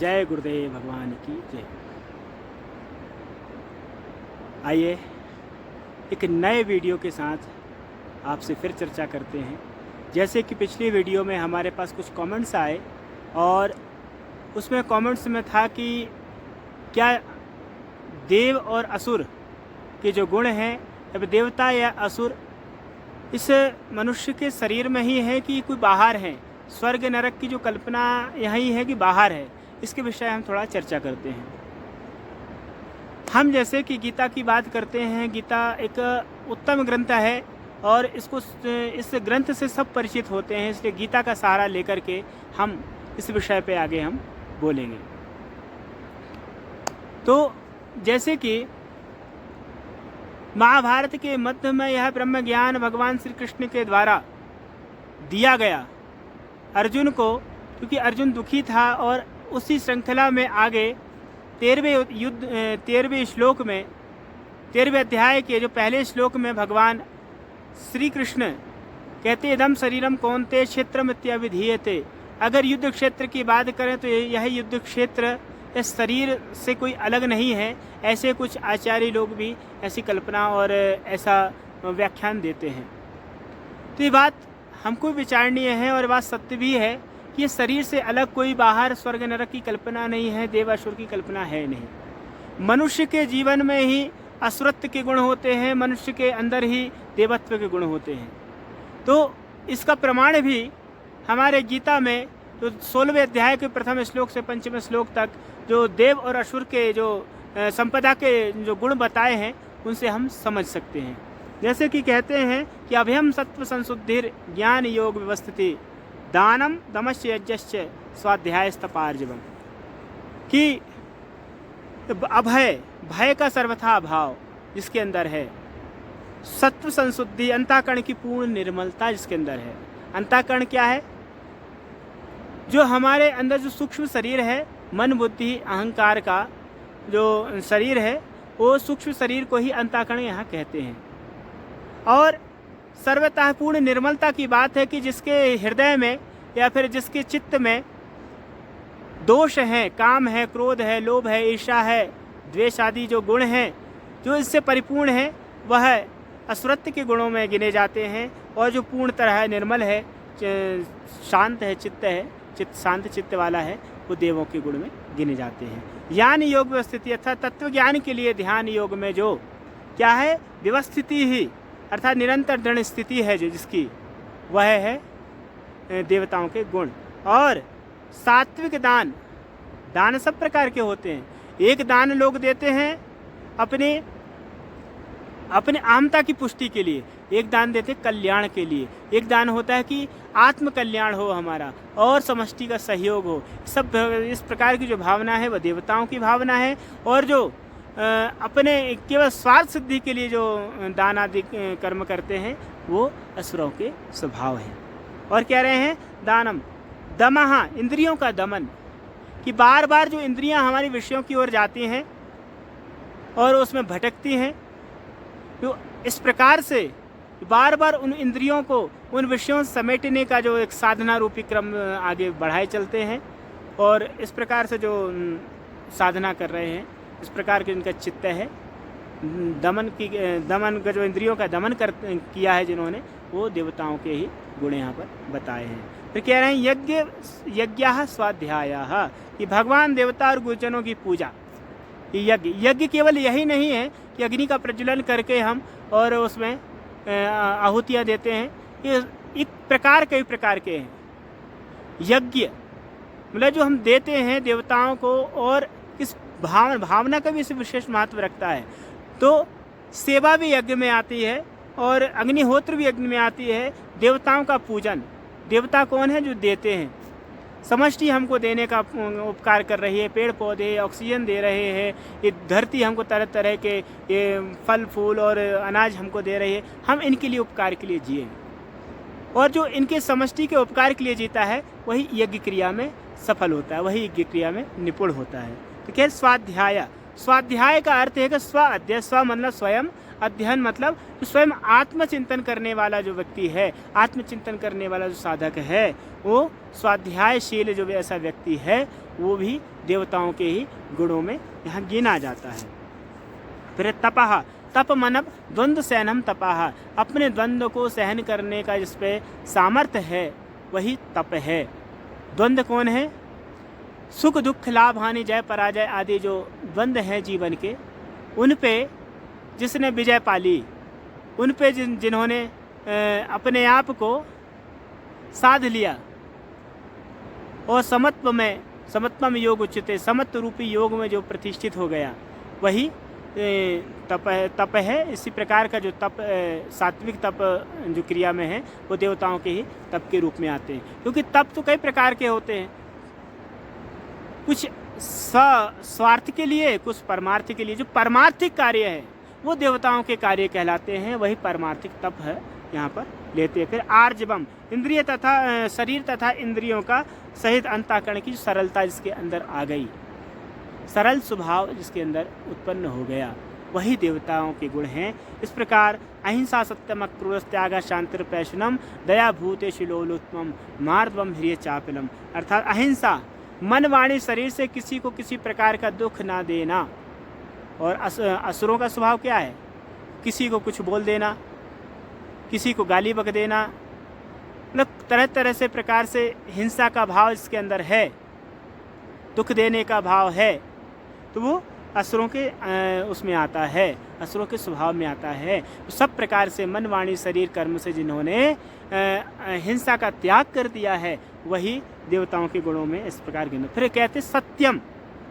जय गुरुदेव भगवान की जय। आइए एक नए वीडियो के साथ आपसे फिर चर्चा करते हैं। जैसे कि पिछली वीडियो में हमारे पास कुछ कमेंट्स आए और उसमें कमेंट्स में था कि क्या देव और असुर के जो गुण हैं, अब देवता या असुर इस मनुष्य के शरीर में ही है कि कोई बाहर है? स्वर्ग नरक की जो कल्पना यही है कि बाहर है? इसके विषय हम थोड़ा चर्चा करते हैं। हम जैसे कि गीता की बात करते हैं, गीता एक उत्तम ग्रंथ है और इस ग्रंथ से सब परिचित होते हैं, इसलिए गीता का सहारा लेकर के हम इस विषय पे आगे हम बोलेंगे। तो जैसे कि महाभारत के मध्य में यह ब्रह्म ज्ञान भगवान श्री कृष्ण के द्वारा दिया गया अर्जुन को, क्योंकि अर्जुन दुखी था और उसी श्रृंखला में आगे 13वें श्लोक में 13वें अध्याय के जो पहले श्लोक में भगवान श्री कृष्ण कहते इदम शरीरम कौन्तेय क्षेत्रमित्यभिधीयते। अगर युद्ध क्षेत्र की बात करें तो यह युद्ध क्षेत्र इस शरीर से कोई अलग नहीं है। ऐसे कुछ आचार्य लोग भी ऐसी कल्पना और ऐसा व्याख्यान देते हैं। तो ये बात हमको विचारणीय है और बात सत्य भी है कि ये शरीर से अलग कोई बाहर स्वर्ग नरक की कल्पना नहीं है, देव असुर की कल्पना है नहीं। मनुष्य के जीवन में ही असुरत्व के गुण होते हैं, मनुष्य के अंदर ही देवत्व के गुण होते हैं। तो इसका प्रमाण भी हमारे गीता में जो 16वें अध्याय के प्रथम श्लोक से 5वें श्लोक तक जो देव और असुर के जो संपदा के जो गुण बताए हैं उनसे हम समझ सकते हैं। जैसे कि कहते हैं कि अभयम सत्व संशुद्धिर ज्ञान योग व्यवस्थिति दानम दमस्य यज्ञश्च स्वाध्यायस्तपार्जवम, कि अभय, भय का सर्वथा अभाव जिसके अंदर है, सत्व संशुद्धि अंतःकरण की पूर्ण निर्मलता जिसके अंदर है। अंतःकरण क्या है? जो हमारे अंदर जो सूक्ष्म शरीर है, मन बुद्धि अहंकार का जो शरीर है, वो सूक्ष्म शरीर को ही अंतःकरण यहाँ कहते हैं। और सर्वतः पूर्ण निर्मलता की बात है कि जिसके हृदय में या फिर जिसके चित्त में दोष हैं, काम है, क्रोध है, लोभ है, ईर्ष्या है, द्वेष आदि जो गुण हैं जो इससे परिपूर्ण है, वह असुरत्व के गुणों में गिने जाते हैं। और जो पूर्ण तरह निर्मल है, शांत है, चित्त शांत चित्त वाला है, वो देवों के गुण में गिने जाते हैं। ज्ञान योग व्यवस्थिति अर्थात तत्व ज्ञान के लिए ध्यान योग में जो क्या है, व्यवस्थिति ही अर्थात निरंतर दृढ़ स्थिति है जो जिसकी, वह है देवताओं के गुण। और सात्विक दान, दान सब प्रकार के होते हैं। एक दान लोग देते हैं अपने अहमता की पुष्टि के लिए, एक दान देते कल्याण के लिए, एक दान होता है कि आत्म कल्याण हो हमारा और समष्टि का सहयोग हो। सब इस प्रकार की जो भावना है वह देवताओं की भावना है। और जो अपने केवल स्वार्थ सिद्धि के लिए जो दान आदि कर्म करते हैं वो असुरों के स्वभाव हैं। और कह रहे हैं दानम दमहा, इंद्रियों का दमन, कि बार बार जो इंद्रियां हमारी विषयों की ओर जाती हैं और उसमें भटकती हैं, तो इस प्रकार से बार बार उन इंद्रियों को उन विषयों से समेटने का जो एक साधना रूपी क्रम आगे बढ़ाए चलते हैं। और इस प्रकार से जो साधना कर रहे हैं, इस प्रकार के इनका चित्त है। दमन का जो इंद्रियों का दमन किया है जिन्होंने, वो देवताओं के ही गुण यहाँ पर बताए हैं। फिर कह रहे हैं यज्ञ स्वाध्यायः, कि भगवान देवता और गुरुजनों की पूजा। यज्ञ केवल यही नहीं है कि अग्नि का प्रज्वलन करके हम और उसमें आहुतियाँ देते हैं। ये एक प्रकार कई प्रकार के हैं। यज्ञ मतलब जो हम देते हैं देवताओं को, और किस भावना का भी इसे विशेष महत्व रखता है। तो सेवा भी यज्ञ में आती है और अग्निहोत्र भी यज्ञ में आती है। देवताओं का पूजन, देवता कौन है? जो देते हैं, समष्टि हमको देने का उपकार कर रही है, पेड़ पौधे ऑक्सीजन दे रहे हैं, ये धरती हमको तरह तरह के ये फल फूल और अनाज हमको दे रही है। हम इनके लिए उपकार के लिए जिए, और जो इनके समष्टि के उपकार के लिए जीता है वही यज्ञ क्रिया में सफल होता है, वही यज्ञ क्रिया में निपुण होता है। तो क्या स्वाध्याय, स्वाध्याय का अर्थ है कि स्व अध्ययन, स्व मतलब स्वयं, अध्ययन मतलब स्वयं आत्मचिंतन करने वाला जो व्यक्ति है, आत्मचिंतन करने वाला जो साधक है, वो स्वाध्यायशील जो ऐसा व्यक्ति है वो भी देवताओं के ही गुणों में यहाँ गिना जाता है। फिर तपह, तप मनब द्वंद्व सहनम तपह, अपने द्वंद्व को सहन करने का जिस पे सामर्थ्य है वही तप है। द्वंद्व कौन है? सुख दुख लाभ हानि जय पराजय आदि जो द्वंद्व हैं जीवन के, उन पे जिसने विजय पाली, उन पे जिन्होंने अपने आप को साध लिया और समत्वम योग उच्चते, समत्व रूपी योग में जो प्रतिष्ठित हो गया वही तप है। इसी प्रकार का जो तप सात्विक तप जो क्रिया में है वो देवताओं के ही तप के रूप में आते हैं। क्योंकि तप तो कई प्रकार के होते हैं, कुछ स्वार्थ के लिए, कुछ परमार्थ के लिए। जो परमार्थिक कार्य है वो देवताओं के कार्य कहलाते हैं, वही परमार्थिक तप है यहाँ पर लेते हैं। फिर आर्जवम, इंद्रिय तथा शरीर तथा इंद्रियों का सहित अंतःकरण की सरलता जिसके अंदर आ गई, सरल स्वभाव जिसके अंदर उत्पन्न हो गया, वही देवताओं के गुण हैं। इस प्रकार अहिंसा सत्यम क्रूर त्याग शांतिर पैशनम दया भूतेषु लोलोत्तमम मार्दवम ह्रिय चापलम, अर्थात अहिंसा, मन वाणी शरीर से किसी को किसी प्रकार का दुख ना देना। और असुरों का स्वभाव क्या है? किसी को कुछ बोल देना, किसी को गाली बक देना, मतलब तरह तरह से प्रकार से हिंसा का भाव इसके अंदर है, दुख देने का भाव है, तो वो असुरों के उसमें आता है, असुरों के स्वभाव में आता है। तो सब प्रकार से मन वाणी शरीर कर्म से जिन्होंने हिंसा का त्याग कर दिया है वही देवताओं के गुणों में इस प्रकार गिनो। फिर कहते सत्यम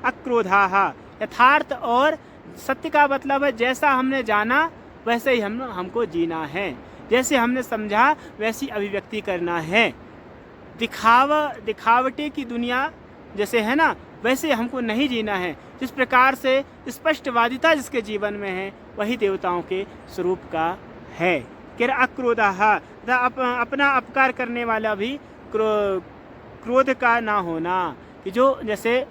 अक्रोधाः, यथार्थ और सत्य का मतलब है जैसा हमने जाना वैसे ही हमको जीना है, जैसे हमने समझा वैसी अभिव्यक्ति करना है। दिखावटे की दुनिया जैसे है ना, वैसे हमको नहीं जीना है। जिस प्रकार से स्पष्टवादिता जिसके जीवन में है वही देवताओं के स्वरूप का है। कि अक्रोधाः, अपना अपकार करने वाला भी क्रोध का ना होना, कि जो जैसे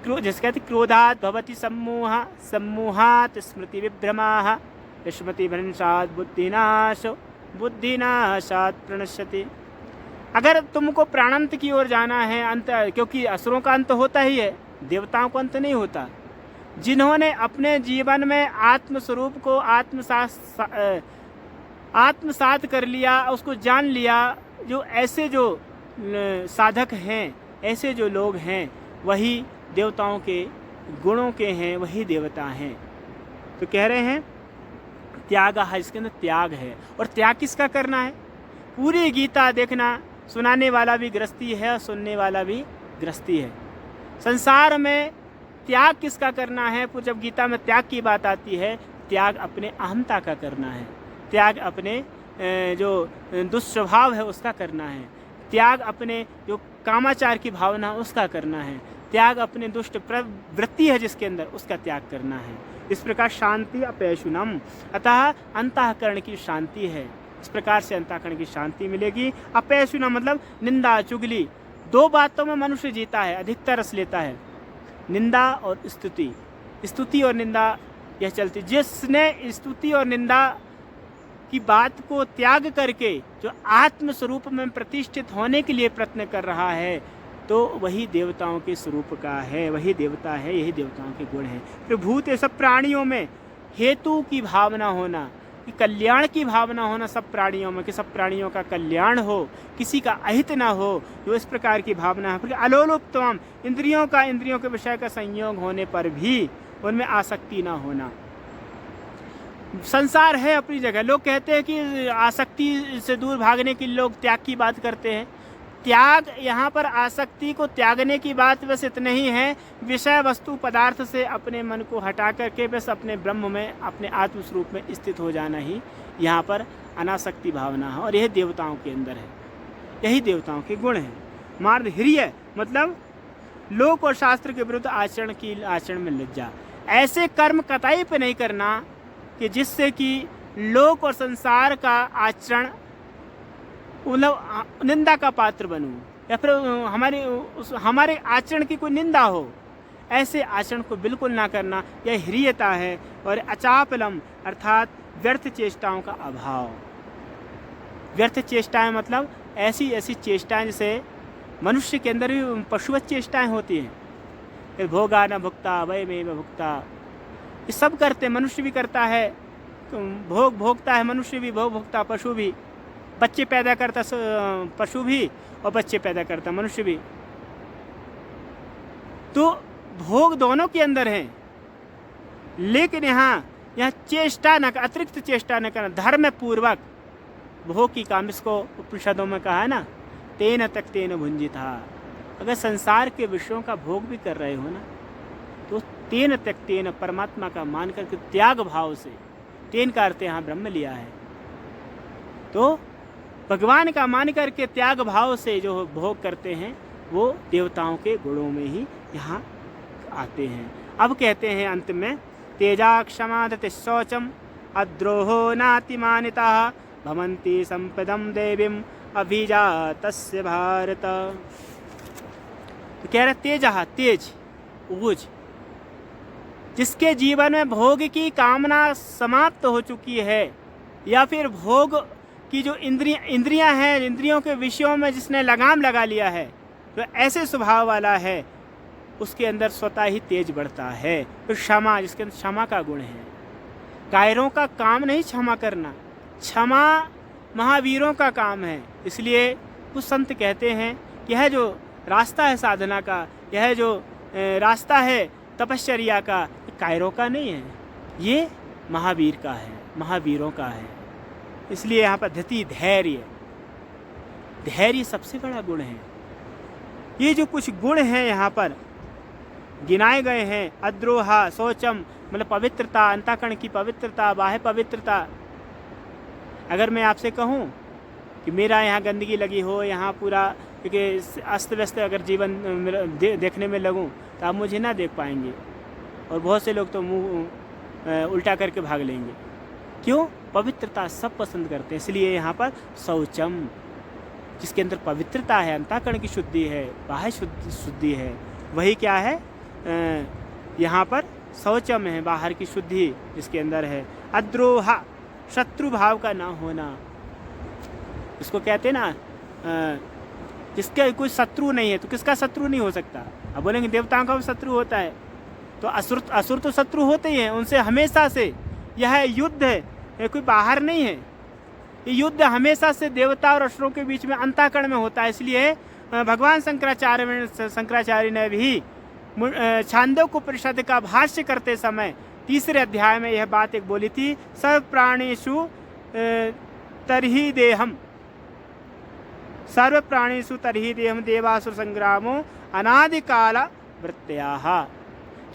कहते क्रोधात् भवति सम्मोहात् स्मृति विभ्रमाः स्मृति भ्रंशात् बुद्धिनाशात् प्रणश्यति। अगर तुमको प्राणांत की ओर जाना है, अंत, क्योंकि असुरों का अंत होता ही है, देवताओं को अंत नहीं होता। जिन्होंने अपने जीवन में आत्मस्वरूप को आत्मसात कर लिया, उसको जान लिया, जो ऐसे जो साधक हैं, ऐसे जो लोग हैं वही देवताओं के गुणों के हैं, वही देवता हैं। तो कह रहे हैं त्याग है, इसके अंदर त्याग है। और त्याग किसका करना है? पूरी गीता देखना, सुनाने वाला भी गृहस्थी है और सुनने वाला भी गृहस्थी है। संसार में त्याग किसका करना है? जब गीता में त्याग की बात आती है, त्याग अपने अहंता का करना है, त्याग अपने जो दुष्स्वभाव है उसका करना है, त्याग अपने जो कामाचार की भावना उसका करना है, त्याग अपने दुष्ट प्रवृत्ति है जिसके अंदर उसका त्याग करना है। इस प्रकार शांति अपैशुनम, अतः अंतःकरण की शांति है। इस प्रकार से अंतःकरण की शांति मिलेगी। अपैशुनम मतलब निंदा चुगली, दो बातों में मनुष्य जीता है, अधिकतर रस लेता है, निंदा और स्तुति। स्तुति और निंदा यह चलती। जिसने स्तुति और निंदा की बात को त्याग करके जो आत्म स्वरूप में प्रतिष्ठित होने के लिए प्रयत्न कर रहा है, तो वही देवताओं के स्वरूप का है, वही देवता है, यही देवताओं के गुण हैं। फिर भूत सब प्राणियों में हेतु की भावना होना, कि कल्याण की भावना होना सब प्राणियों में, कि सब प्राणियों का कल्याण हो, किसी का अहित ना हो, जो इस प्रकार की भावना है। फिर अलोलुप्तम, इंद्रियों के विषय का संयोग होने पर भी उनमें आसक्ति ना होना। संसार है अपनी जगह, लोग कहते हैं कि आसक्ति से दूर भागने के लिए लोग त्याग की बात करते हैं। त्याग यहाँ पर आसक्ति को त्यागने की बात बस इतने ही है, विषय वस्तु पदार्थ से अपने मन को हटा करके बस अपने ब्रह्म में, अपने आत्मस्वरूप में स्थित हो जाना ही यहाँ पर अनासक्ति भावना है। और यह देवताओं के अंदर है, यही देवताओं के गुण हैं। मार्द ह्रिय मतलब लोक और शास्त्र के विरुद्ध आचरण में लज्जा। ऐसे कर्म कतई पे नहीं करना कि जिससे कि लोक और संसार का आचरण मतलब निंदा का पात्र बनूं, या फिर हमारे आचरण की कोई निंदा हो, ऐसे आचरण को बिल्कुल ना करना, यह ह्रियता है। और अचापलम अर्थात व्यर्थ चेष्टाओं का अभाव। व्यर्थ चेष्टाएं मतलब ऐसी चेष्टाएं जैसे मनुष्य के अंदर भी पशुवत चेष्टाएँ होती हैं। फिर भोगा न भुक्ता वयमेव भुक्ता, ये सब करते, मनुष्य भी करता है, भोग भोगता है मनुष्य भी, भोग भोगता पशु भी, बच्चे पैदा करता पशु भी और बच्चे पैदा करता मनुष्य भी। तो भोग दोनों के अंदर है, लेकिन यहाँ चेष्टा न, अतिरिक्त चेष्टा न करना, धर्म पूर्वक भोग की काम, इसको उपनिषदों में कहा है ना, तेन तक तेन भुंजिता। अगर संसार के विषयों का भोग भी कर रहे हो ना, तो तेन तक तेन, परमात्मा का मान करके त्याग भाव से, तेन का अर्थ यहाँ ब्रह्म लिया है, तो भगवान का मान करके त्याग भाव से जो भोग करते हैं वो देवताओं के गुणों में ही यहाँ आते हैं। अब कहते हैं अंत में, तेजा क्षमा धृति शौचम अद्रोहो नातिमानिता भवन्ति संपदम देवीम अभिजातस्य भारत। तो कह रहे तेजः, तेज, ओज, जिसके जीवन में भोग की कामना समाप्त हो चुकी है, या फिर भोग की जो इंद्रियां हैं, इंद्रियों के विषयों में जिसने लगाम लगा लिया है, जो ऐसे स्वभाव वाला है, उसके अंदर स्वतः ही तेज बढ़ता है। तो क्षमा, जिसके अंदर क्षमा का गुण है, कायरों का काम नहीं क्षमा करना, क्षमा महावीरों का काम है। इसलिए कुछ संत कहते हैं कि यह जो रास्ता है साधना का, यह जो रास्ता है तपश्चर्या का, कायरों का नहीं है, ये महावीर का है, महावीरों का है। इसलिए यहाँ पर धृति, धैर्य, धैर्य सबसे बड़ा गुण है। ये जो कुछ गुण हैं यहाँ पर गिनाए गए हैं, अद्रोहा, शौचम मतलब पवित्रता, अंतःकरण की पवित्रता, बाह्य पवित्रता। अगर मैं आपसे कहूँ कि मेरा यहाँ गंदगी लगी हो, यहाँ पूरा क्योंकि अस्त व्यस्त अगर जीवन देखने में लगूँ तो आप मुझे ना देख पाएंगे, और बहुत से लोग तो मुंह उल्टा करके भाग लेंगे। क्यों? पवित्रता सब पसंद करते हैं। इसलिए यहाँ पर शौचम, जिसके अंदर पवित्रता है, अंतःकरण की शुद्धि है, बाह्य शुद्धि है, वही क्या है यहाँ पर शौचम है, बाहर की शुद्धि जिसके अंदर है। अद्रोहा, शत्रु भाव का ना होना, इसको कहते हैं ना, जिसका कोई शत्रु नहीं है, तो किसका शत्रु नहीं हो सकता? अब बोलेंगे देवताओं का भी शत्रु होता है, तो असुर तो शत्रु होते ही हैं, उनसे हमेशा से यह युद्ध है, कोई बाहर नहीं है। ये युद्ध हमेशा से देवता और असुरों के बीच में अंतःकरण में होता है। इसलिए भगवान शंकराचार्य ने भी छांदोग्य उपनिषद का भाष्य करते समय 3 अध्याय में यह बात एक बोली थी, सर्व प्राणीषु तर्हि देहम, सर्व प्राणीषु तर्हि देहम देवासुर संग्रामो अनादिकाल वृत्त्याः।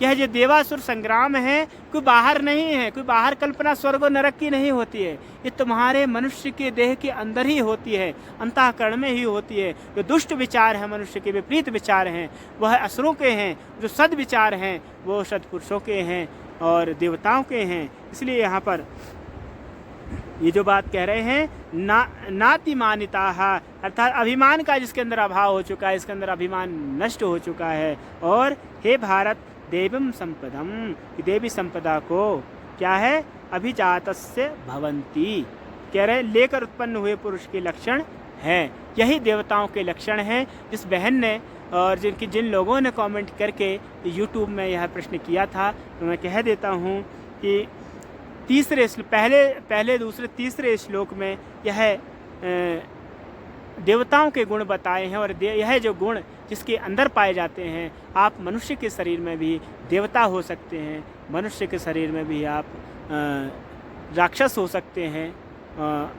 यह जो देवासुर संग्राम है कोई बाहर नहीं है, कोई बाहर कल्पना स्वर्ग और नरक की नहीं होती है, ये तुम्हारे मनुष्य के देह के अंदर ही होती है, अंतःकरण में ही होती है। जो दुष्ट विचार है, मनुष्य के विपरीत विचार हैं, वह असुरों के हैं, जो सद विचार हैं वो सदपुरुषों के हैं और देवताओं के हैं। इसलिए यहाँ पर ये जो बात कह रहे हैं नातिमानिता, अर्थात अभिमान का जिसके अंदर अभाव हो चुका है, इसके अंदर अभिमान नष्ट हो चुका है। और हे भारत देवम संपदम, देवी संपदा को क्या है, अभिजातस्य भवन्ति, कह रहे लेकर उत्पन्न हुए पुरुष के लक्षण है, यही देवताओं के लक्षण हैं। जिस बहन ने और जिन लोगों ने कमेंट करके यूट्यूब में यह प्रश्न किया था, तो मैं कह देता हूँ कि पहले दूसरे तीसरे श्लोक में यह देवताओं के गुण बताए हैं, और यह जो गुण जिसके अंदर पाए जाते हैं, आप मनुष्य के शरीर में भी देवता हो सकते हैं, मनुष्य के शरीर में भी आप राक्षस हो सकते हैं,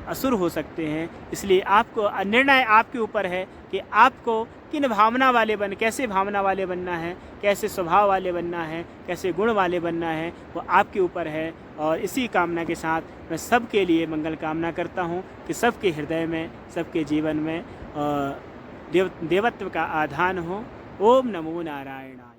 असुर हो सकते हैं। इसलिए आपको निर्णय आपके ऊपर है कि आपको किन भावना वाले कैसे भावना वाले बनना है, कैसे स्वभाव वाले बनना है, कैसे गुण वाले बनना है, वो आपके ऊपर है। और इसी कामना के साथ मैं सबके लिए मंगल कामना करता हूँ कि सबके हृदय में, सबके जीवन में देवत्व का आधान हो। ओम नमो नारायणाय।